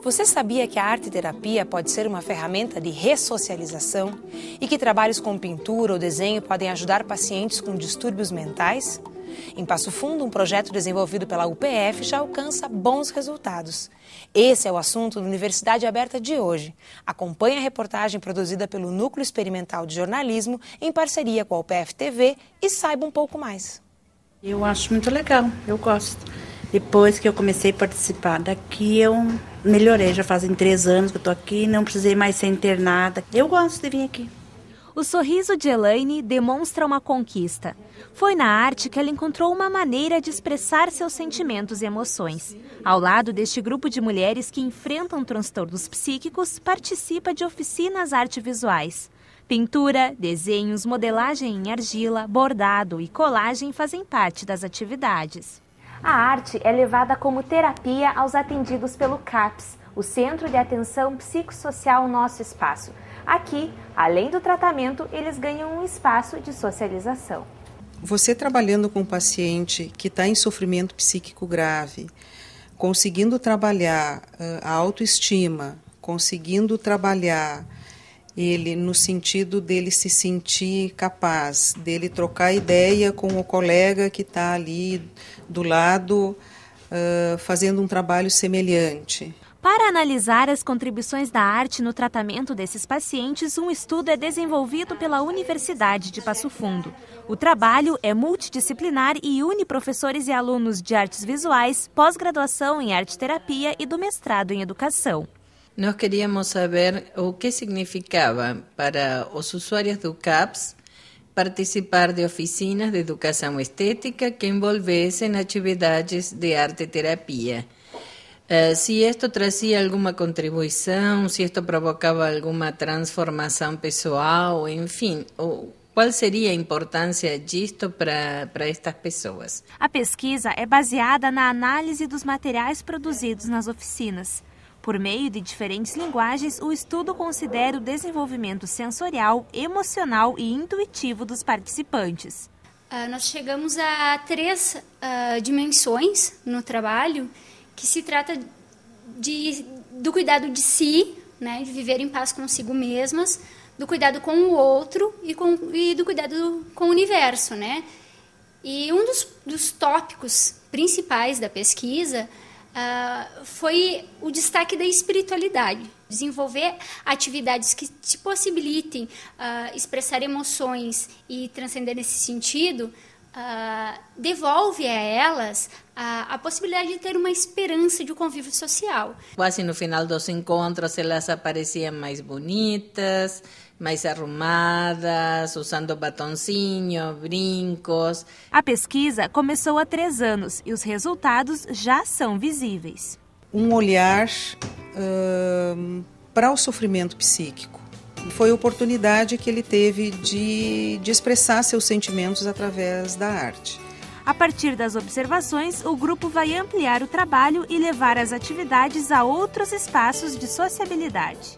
Você sabia que a arte-terapia pode ser uma ferramenta de ressocialização e que trabalhos com pintura ou desenho podem ajudar pacientes com distúrbios mentais? Em Passo Fundo, um projeto desenvolvido pela UPF já alcança bons resultados. Esse é o assunto da Universidade Aberta de hoje. Acompanhe a reportagem produzida pelo Núcleo Experimental de Jornalismo em parceria com a UPF TV e saiba um pouco mais. Eu acho muito legal, eu gosto. Depois que eu comecei a participar daqui, eu melhorei. Já fazem 3 anos que eu estou aqui, não precisei mais ser internada. Eu gosto de vir aqui. O sorriso de Elaine demonstra uma conquista. Foi na arte que ela encontrou uma maneira de expressar seus sentimentos e emoções. Ao lado deste grupo de mulheres que enfrentam transtornos psíquicos, participa de oficinas arte-visuais. Pintura, desenhos, modelagem em argila, bordado e colagem fazem parte das atividades. A arte é levada como terapia aos atendidos pelo CAPS, o Centro de Atenção Psicossocial Nosso Espaço. Aqui, além do tratamento, eles ganham um espaço de socialização. Você trabalhando com um paciente que está em sofrimento psíquico grave, conseguindo trabalhar a autoestima, conseguindo trabalhar ele no sentido dele se sentir capaz, dele trocar ideia com o colega que está ali do lado, fazendo um trabalho semelhante. Para analisar as contribuições da arte no tratamento desses pacientes, um estudo é desenvolvido pela Universidade de Passo Fundo. O trabalho é multidisciplinar e une professores e alunos de artes visuais, pós-graduação em arte-terapia e do mestrado em educação. Nós queríamos saber o que significava para os usuários do CAPS participar de oficinas de educação estética que envolvessem atividades de arte-terapia. Se isto trazia alguma contribuição, se isto provocava alguma transformação pessoal, enfim, qual seria a importância disto para estas pessoas? A pesquisa é baseada na análise dos materiais produzidos nas oficinas. Por meio de diferentes linguagens, o estudo considera o desenvolvimento sensorial, emocional e intuitivo dos participantes. Nós chegamos a 3 dimensões no trabalho, que se trata do cuidado de si, né, de viver em paz consigo mesmas, do cuidado com o outro e do cuidado com o universo, né? E um dos tópicos principais da pesquisa foi o destaque da espiritualidade. Desenvolver atividades que te possibilitem expressar emoções e transcender nesse sentido, devolve a elas a possibilidade de ter uma esperança de convívio social. Quase no final dos encontros elas apareciam mais bonitas, mais arrumadas, usando batonzinho, brincos. A pesquisa começou há 3 anos e os resultados já são visíveis. Um olhar para o sofrimento psíquico. Foi a oportunidade que ele teve de expressar seus sentimentos através da arte. A partir das observações, o grupo vai ampliar o trabalho e levar as atividades a outros espaços de sociabilidade.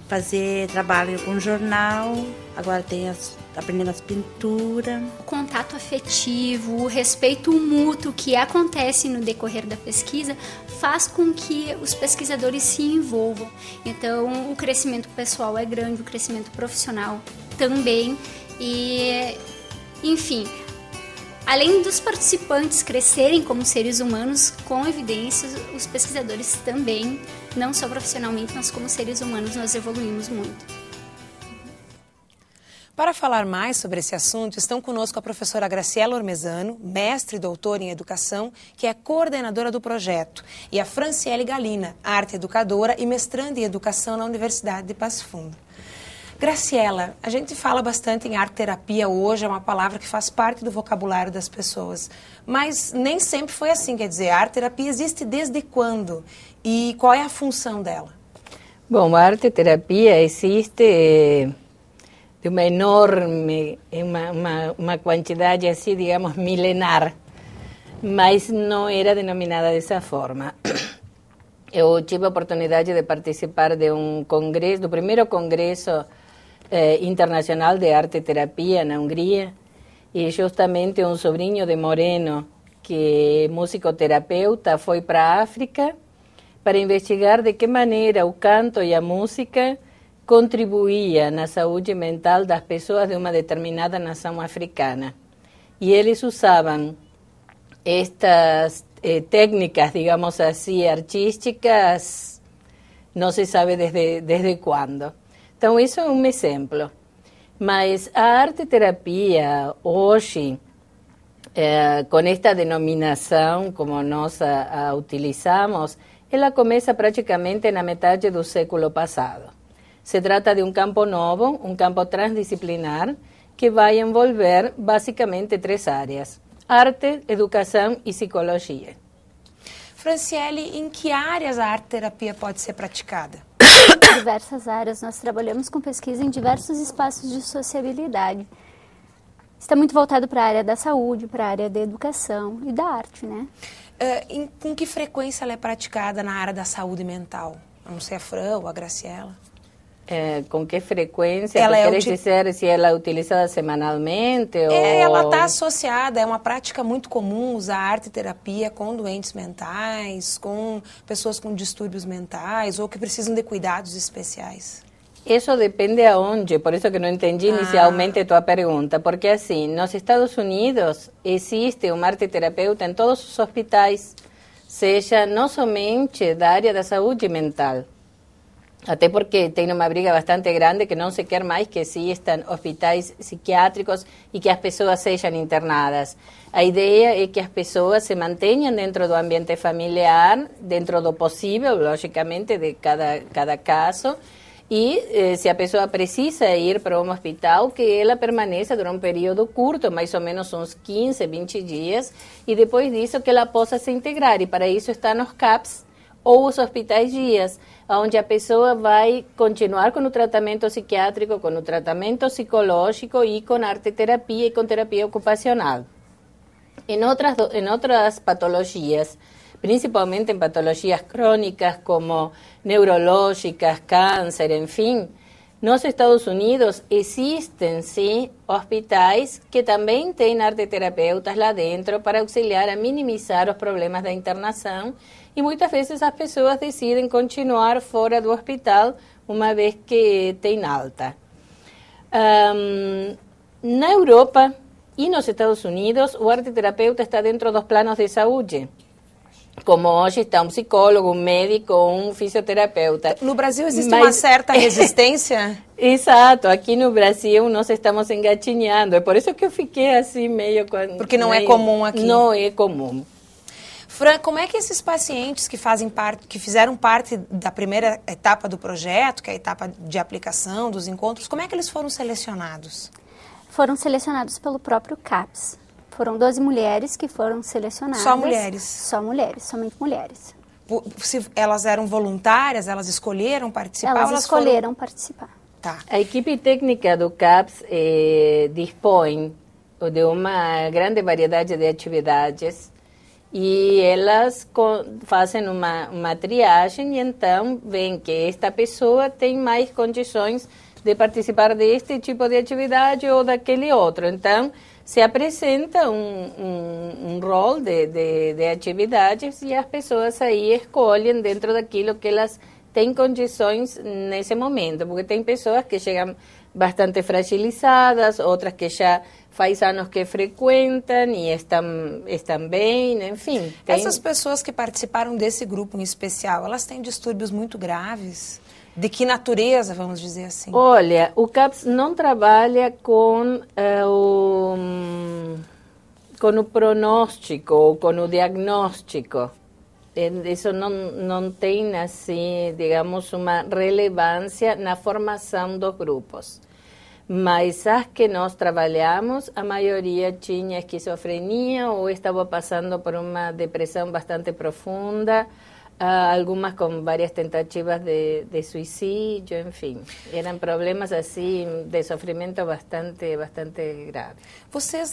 Fazer trabalho com jornal, agora tem aprendendo as pinturas. O contato afetivo, o respeito mútuo que acontece no decorrer da pesquisa faz com que os pesquisadores se envolvam. Então, o crescimento pessoal é grande, o crescimento profissional também. E, enfim, além dos participantes crescerem como seres humanos, com evidências, os pesquisadores também, não só profissionalmente, mas como seres humanos, nós evoluímos muito. Para falar mais sobre esse assunto, estão conosco a professora Graciela Ormezano, mestre e doutora em educação, que é coordenadora do projeto, e a Franciele Galina, arte educadora e mestranda em educação na Universidade de Passo Fundo. Graciela, a gente fala bastante em arte-terapia hoje, é uma palavra que faz parte do vocabulário das pessoas, mas nem sempre foi assim, quer dizer, a arte-terapia existe desde quando e qual é a função dela? Bom, a arte-terapia existe de uma enorme, uma quantidade assim, digamos, milenar, mas não era denominada dessa forma. Eu tive a oportunidade de participar de um congresso, do primeiro congresso internacional de arte-terapia na Hungria, e justamente um sobrinho de Moreno, que é musicoterapeuta, foi para a África para investigar de que maneira o canto e a música contribuía na saúde mental das pessoas de uma determinada nação africana. E eles usavam estas técnicas, digamos assim, artísticas, não se sabe desde quando. Então, isso é um exemplo. Mas a arte-terapia, hoje, com esta denominação, como nós a utilizamos, ela começa praticamente na metade do século passado. Se trata de um campo novo, um campo transdisciplinar, que vai envolver basicamente 3 áreas: arte, educação e psicologia. Franciele, em que áreas a arte-terapia pode ser praticada? Em diversas áreas, nós trabalhamos com pesquisa em diversos espaços de sociabilidade. Está muito voltado para a área da saúde, para a área da educação e da arte, né? Com que frequência ela é praticada na área da saúde mental? Eu não sei a Fran ou a Graciela. Com que frequência? Ela queres dizer se ela é utilizada semanalmente? Ela está associada, é uma prática muito comum usar arte-terapia com doentes mentais, com pessoas com distúrbios mentais ou que precisam de cuidados especiais. Isso depende aonde, por isso que não entendi inicialmente a tua pergunta, porque assim, nos Estados Unidos existe uma arte-terapeuta em todos os hospitais, seja não somente da área da saúde mental, até porque tem uma briga bastante grande que não se quer mais que existam hospitais psiquiátricos e que as pessoas sejam internadas. A ideia é que as pessoas se mantenham dentro do ambiente familiar, dentro do possível, logicamente, de cada caso, e se a pessoa precisa ir para um hospital, que ela permaneça durante um período curto, mais ou menos uns 15, 20 dias, e depois disso que ela possa se integrar, e para isso estão os CAPs, ou os hospitais dias, onde a pessoa vai continuar com o tratamento psiquiátrico, com o tratamento psicológico e com arte-terapia e com terapia ocupacional. Em outras patologias, principalmente em patologias crônicas como neurológicas, câncer, enfim, nos Estados Unidos existem, sim, hospitais que também têm arteterapeutas lá dentro para auxiliar a minimizar os problemas da internação, e muitas vezes as pessoas decidem continuar fora do hospital uma vez que têm alta. Na Europa e nos Estados Unidos, o arteterapeuta está dentro dos planos de saúde. Como hoje está um psicólogo, um médico, um fisioterapeuta. No Brasil existe uma certa resistência? Exato, aqui no Brasil nós estamos engatinhando, é por isso que eu fiquei assim meio... Porque não é comum aqui. Não é comum. Fran, como é que esses pacientes que fizeram parte da primeira etapa do projeto, que é a etapa de aplicação, dos encontros, como é que eles foram selecionados? Foram selecionados pelo próprio CAPS. Foram 12 mulheres que foram selecionadas. Só mulheres? Só mulheres, somente mulheres. Se elas eram voluntárias, elas escolheram participar? Elas escolheram participar. Tá. A equipe técnica do CAPS dispõe de uma grande variedade de atividades e elas fazem uma triagem e então veem que esta pessoa tem mais condições de participar deste tipo de atividade ou daquele outro. Então, se apresenta um rol de atividades e as pessoas aí escolhem dentro daquilo que elas têm condições nesse momento, porque tem pessoas que chegam bastante fragilizadas, outras que já faz anos que frequentam e estão bem, enfim. Essas pessoas que participaram desse grupo em especial, elas têm distúrbios muito graves? De que natureza, vamos dizer assim? Olha, o CAPS não trabalha com o pronóstico ou com o diagnóstico. Isso não tem, assim, digamos, uma relevância na formação dos grupos. Mas as que nós trabalhamos, a maioria tinha esquizofrenia ou estava passando por uma depressão bastante profunda, algumas com várias tentativas de suicídio, enfim. Eram problemas assim de sofrimento bastante grave. Vocês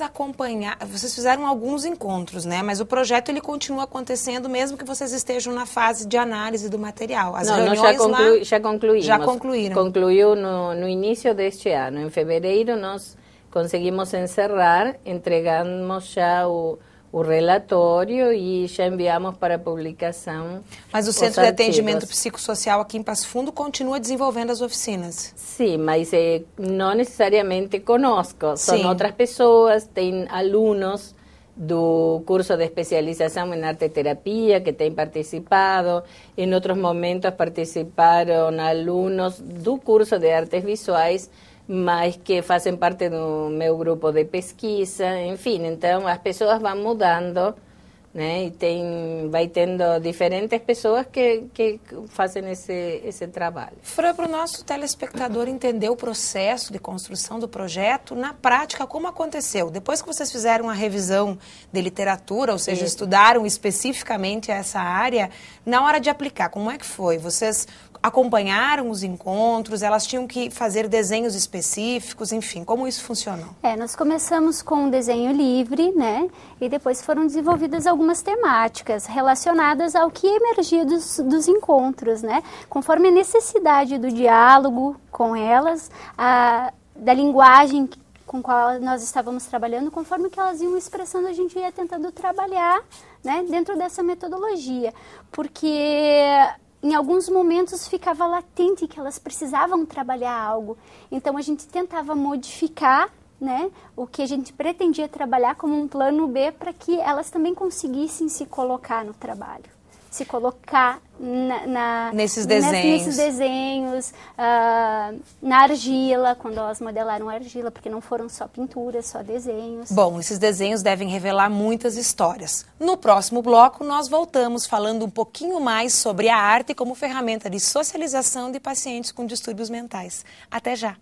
fizeram alguns encontros, né? Mas o projeto ele continua acontecendo mesmo que vocês estejam na fase de análise do material. As reuniões nós já concluímos. Já concluíram. Concluiu no início deste ano. Em fevereiro nós conseguimos encerrar, entregamos já o o relatório e já enviamos para publicação. Mas o Centro de Atendimento Psicossocial aqui em Passo Fundo continua desenvolvendo as oficinas? Sim, mas não necessariamente conosco, são outras pessoas, tem alunos do curso de especialização em arte-terapia que têm participado, em outros momentos participaram alunos do curso de artes visuais, mas que fazem parte do meu grupo de pesquisa, enfim, então as pessoas vão mudando, né? E vai tendo diferentes pessoas que fazem esse trabalho. Fran, para o nosso telespectador entender o processo de construção do projeto, na prática, como aconteceu? Depois que vocês fizeram a revisão de literatura, ou seja, estudaram especificamente essa área, na hora de aplicar, como é que foi? Vocês acompanharam os encontros, elas tinham que fazer desenhos específicos, enfim, como isso funcionou? Nós começamos com um desenho livre, né? E depois foram desenvolvidas algumas temáticas relacionadas ao que emergia dos encontros, né? Conforme a necessidade do diálogo com elas, da linguagem com qual nós estávamos trabalhando, conforme que elas iam expressando, a gente ia tentando trabalhar, né, dentro dessa metodologia, porque em alguns momentos ficava latente que elas precisavam trabalhar algo. Então a gente tentava modificar, né, o que a gente pretendia trabalhar como um plano B para que elas também conseguissem se colocar no trabalho. Se colocar nesses desenhos, na argila, quando elas modelaram a argila, porque não foram só pinturas, só desenhos. Bom, esses desenhos devem revelar muitas histórias. No próximo bloco, nós voltamos falando um pouquinho mais sobre a arte como ferramenta de socialização de pacientes com distúrbios mentais. Até já!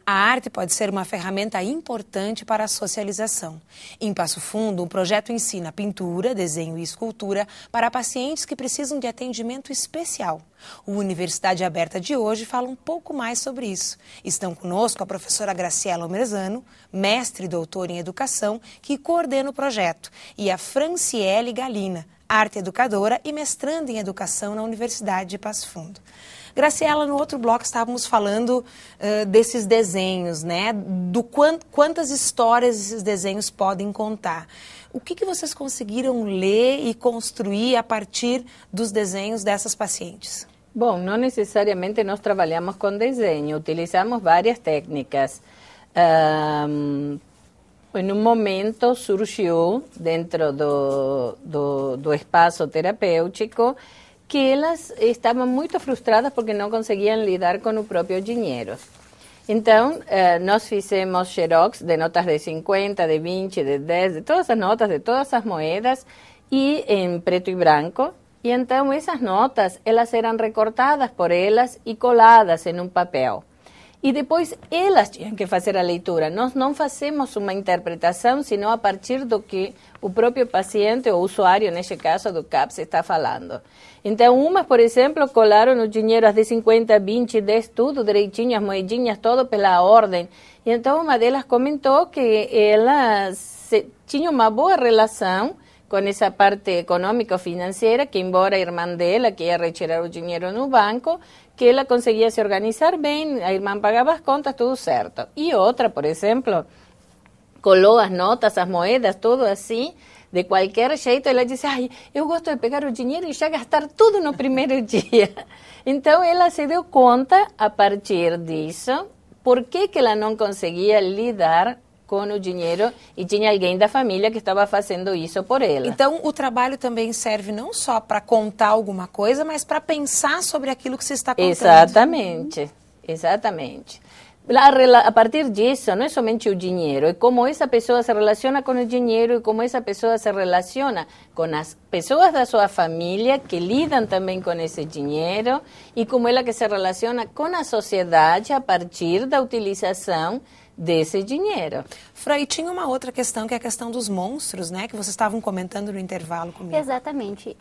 A arte pode ser uma ferramenta importante para a socialização. Em Passo Fundo, um projeto ensina pintura, desenho e escultura para pacientes que precisam de atendimento especial. O Universidade Aberta de hoje fala um pouco mais sobre isso. Estão conosco a professora Graciela Ormezano, mestre e doutora em educação, que coordena o projeto, e a Franciele Galina, arte educadora e mestranda em educação na Universidade de Passo Fundo. Graciela, no outro bloco estávamos falando desses desenhos, né? Do quantas histórias esses desenhos podem contar. O que vocês conseguiram ler e construir a partir dos desenhos dessas pacientes? Bom, não necessariamente nós trabalhamos com desenho, utilizamos várias técnicas. Em um momento surgiu dentro do espaço terapêutico que elas estavam muito frustradas porque não conseguiam lidar com o próprio dinheiro. Então, nós fizemos xerox de notas de 50, de 20, de 10, de todas as notas, de todas as moedas, e em preto e branco. E então, essas notas, elas eram recortadas por elas e coladas em um papel. E depois elas tinham que fazer a leitura. Nós não fazemos uma interpretação, senão a partir do que o próprio paciente ou usuário, neste caso do CAPS, está falando. Então, umas, por exemplo, colaram o dinheiro, as de 50, 20, 10, tudo direitinho, as moedinhas, todo pela ordem. E então, uma delas comentou que elas tinham uma boa relação com essa parte econômico-financeira, que embora a irmã dela, que ia retirar o dinheiro no banco, que ela conseguia se organizar bem, a irmã pagava as contas, tudo certo. E outra, por exemplo, colou as notas, as moedas, tudo assim, de qualquer jeito. Ela disse, eu gosto de pegar o dinheiro e já gastar tudo no primeiro dia. Então, ela se deu conta, a partir disso, por que ela não conseguia lidar com o dinheiro e tinha alguém da família que estava fazendo isso por ela. Então, o trabalho também serve não só para contar alguma coisa, mas para pensar sobre aquilo que se está contando. Exatamente, exatamente. A partir disso, não é somente o dinheiro, é como essa pessoa se relaciona com o dinheiro e como essa pessoa se relaciona com as pessoas da sua família que lidam também com esse dinheiro e como ela que se relaciona com a sociedade a partir da utilização desse dinheiro. Frei, tinha uma outra questão, que é a questão dos monstros, né? Que vocês estavam comentando no intervalo comigo. Exatamente.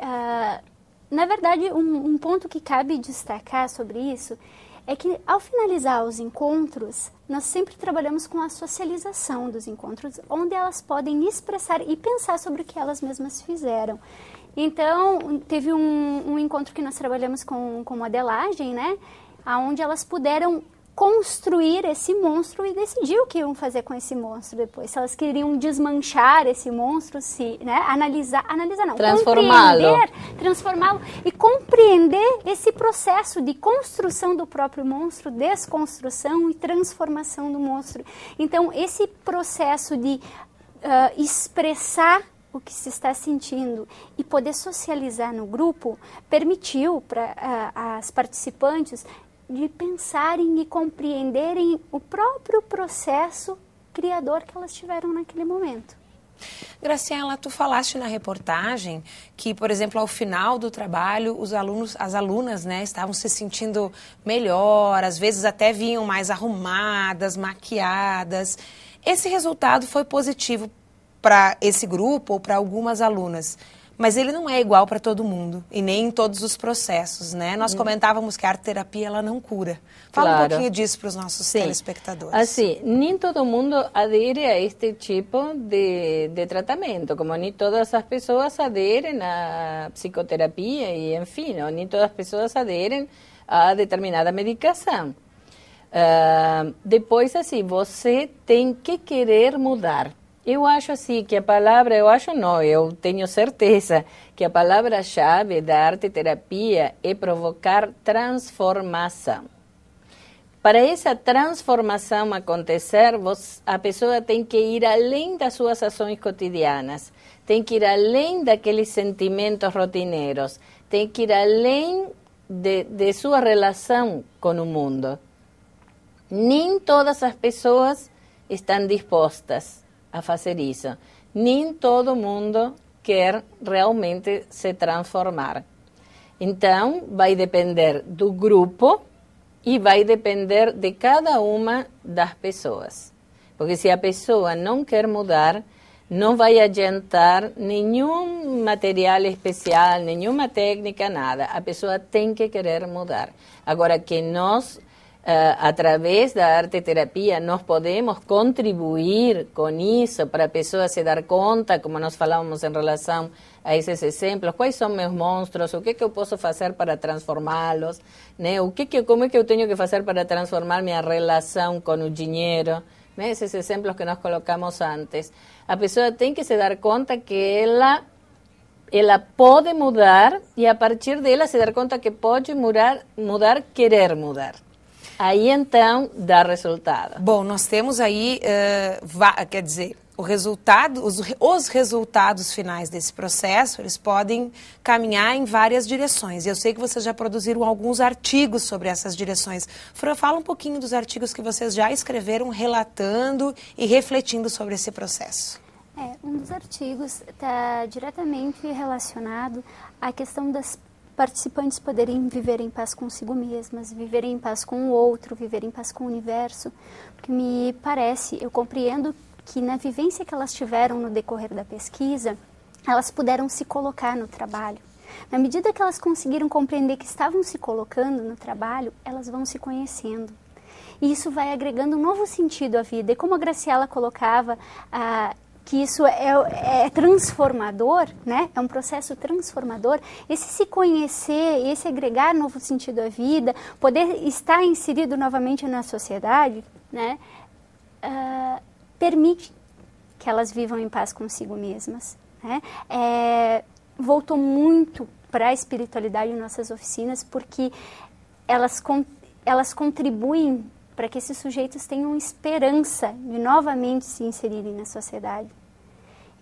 Na verdade, um ponto que cabe destacar sobre isso é que ao finalizar os encontros, nós sempre trabalhamos com a socialização dos encontros, onde elas podem expressar e pensar sobre o que elas mesmas fizeram. Então, teve um encontro que nós trabalhamos com modelagem, né? Onde elas puderam construir esse monstro e decidir o que iam fazer com esse monstro depois. Se elas queriam desmanchar esse monstro, né? Analisar não, transformá-lo e compreender esse processo de construção do próprio monstro, desconstrução e transformação do monstro. Então, esse processo de expressar o que se está sentindo e poder socializar no grupo permitiu para as participantes de pensarem e compreenderem o próprio processo criador que elas tiveram naquele momento. Graciela, tu falaste na reportagem que, por exemplo, ao final do trabalho, as alunas, né, estavam se sentindo melhor, às vezes até vinham mais arrumadas, maquiadas. Esse resultado foi positivo para esse grupo ou para algumas alunas. Mas ele não é igual para todo mundo e nem em todos os processos, né? Nós comentávamos que a arte-terapia ela não cura. Fala um pouquinho disso para os nossos telespectadores. Assim, nem todo mundo adere a este tipo de tratamento, como nem todas as pessoas aderem à psicoterapia e, enfim, nem todas as pessoas aderem a determinada medicação. Depois, assim, você tem que querer mudar. Eu acho assim que a palavra, eu tenho certeza que a palavra-chave da arte-terapia é provocar transformação. Para essa transformação acontecer, a pessoa tem que ir além das suas ações cotidianas, tem que ir além daqueles sentimentos rotineiros, tem que ir além de sua relação com o mundo. Nem todas as pessoas estão dispostas a fazer isso. Nem todo mundo quer realmente se transformar. Então, vai depender do grupo e vai depender de cada uma das pessoas. Porque se a pessoa não quer mudar, não vai adiantar nenhum material especial, nenhuma técnica, nada. A pessoa tem que querer mudar. Agora que nós, através da arte-terapia, nós podemos contribuir com isso para a pessoa se dar conta, como nós falávamos em relação a esses exemplos, quais são meus monstros, o que eu posso fazer para transformá-los, né? Como é que eu tenho que fazer para transformar minha relação com o dinheiro, né? Esses exemplos que nós colocamos antes. A pessoa tem que se dar conta que ela pode mudar e a partir dela se dar conta que pode mudar, querer mudar. Aí, então, dá resultado. Bom, nós temos aí, quer dizer, os resultados finais desse processo, eles podem caminhar em várias direções. E eu sei que vocês já produziram alguns artigos sobre essas direções. Fran, fala um pouquinho dos artigos que vocês já escreveram, relatando e refletindo sobre esse processo. Um dos artigos está diretamente relacionado à questão das participantes poderem viver em paz consigo mesmas, viver em paz com o outro, viver em paz com o universo, porque me parece, eu compreendo que na vivência que elas tiveram no decorrer da pesquisa, elas puderam se colocar no trabalho. Na medida que elas conseguiram compreender que estavam se colocando no trabalho, elas vão se conhecendo. E isso vai agregando um novo sentido à vida. E como a Graciela colocava, que isso é transformador, né? É um processo transformador. Esse se conhecer, esse agregar novo sentido à vida, poder estar inserido novamente na sociedade, né? Permite que elas vivam em paz consigo mesmas, né? Voltou muito para a espiritualidade em nossas oficinas, porque elas contribuem para que esses sujeitos tenham esperança de novamente se inserirem na sociedade.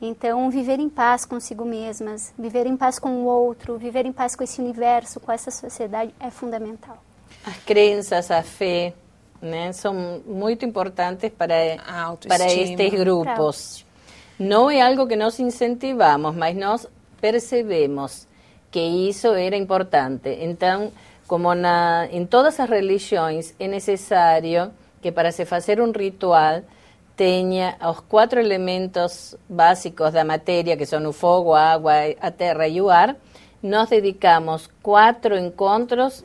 Então, viver em paz consigo mesmas, viver em paz com o outro, viver em paz com esse universo, com essa sociedade, é fundamental. As crenças, a fé, né, são muito importantes para estes grupos. Não é algo que nós incentivamos, mas nós percebemos que isso era importante. Então, como em todas as religiões, é necessário que para se fazer um ritual tenha os 4 elementos básicos da matéria, que são o fogo, a água, a terra e o ar. Nós dedicamos 4 encontros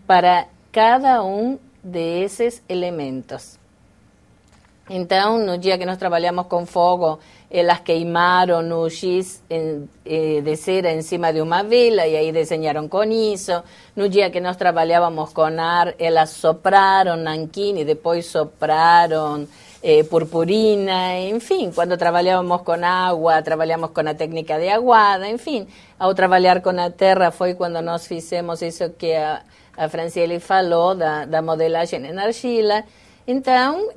para cada um desses elementos. Então, no dia que nós trabalhamos com fogo, elas queimaram o giz de cera em cima de uma vela e aí desenharam com isso. No dia que nós trabalhávamos com ar, elas sopraram nanquim e depois sopraram purpurina. Enfim, quando trabalhávamos com água, trabalhamos com a técnica de aguada. Enfim, ao trabalhar com a terra foi quando nós fizemos isso que a Franciele falou, da modelagem em argila. Então,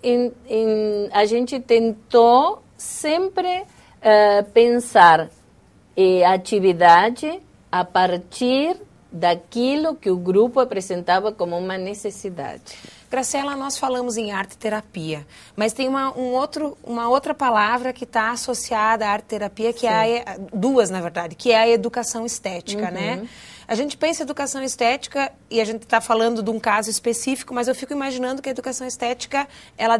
a gente tentou sempre pensar a atividade a partir daquilo que o grupo apresentava como uma necessidade. Graciela, nós falamos em arte-terapia, mas tem uma outra palavra que está associada à arte-terapia, que é duas, na verdade, que é a educação estética, né? A gente pensa em educação estética e a gente está falando de um caso específico, mas eu fico imaginando que a educação estética ela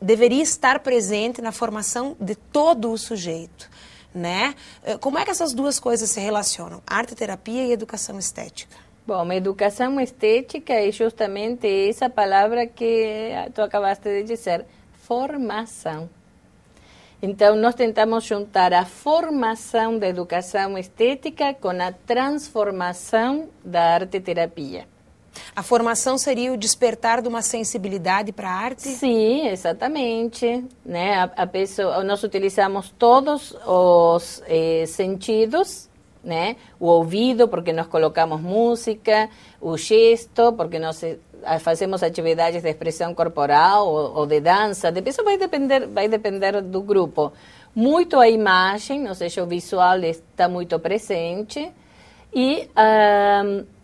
deveria estar presente na formação de todo o sujeito, né? Como é que essas duas coisas se relacionam? Arte-terapia e educação estética. Bom, educação estética é justamente essa palavra que tu acabaste de dizer, formação. Então, nós tentamos juntar a formação da educação estética com a transformação da arte-terapia. A formação seria o despertar de uma sensibilidade para a arte? Sim, exatamente. Né? A pessoa, nós utilizamos todos os sentidos, né? O ouvido, porque nós colocamos música, o gesto, porque nós fazemos atividades de expressão corporal ou de dança, depois vai depender do grupo. Muito a imagem, ou seja, o visual está muito presente. E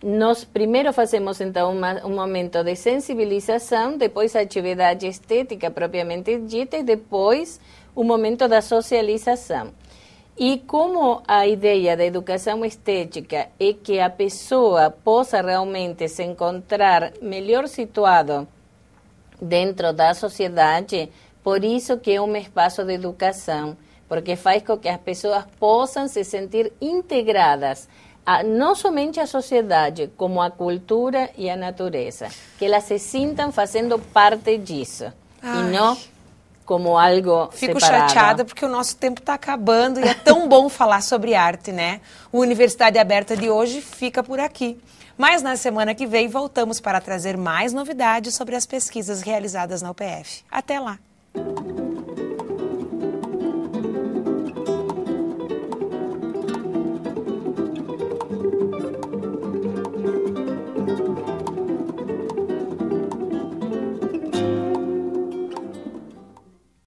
nós primeiro fazemos, então, um momento de sensibilização, depois a atividade estética propriamente dita e depois o momento da socialização. E como a ideia da educação estética é que a pessoa possa realmente se encontrar melhor situado dentro da sociedade, por isso que é um espaço de educação, porque faz com que as pessoas possam se sentir integradas, não somente a sociedade, como a cultura e a natureza, que elas se sintam fazendo parte disso, e não como algo Fico separado. chateada porque o nosso tempo está acabando e é tão bom falar sobre arte, né? O Universidade Aberta de hoje fica por aqui. Mas na semana que vem voltamos para trazer mais novidades sobre as pesquisas realizadas na UPF. Até lá!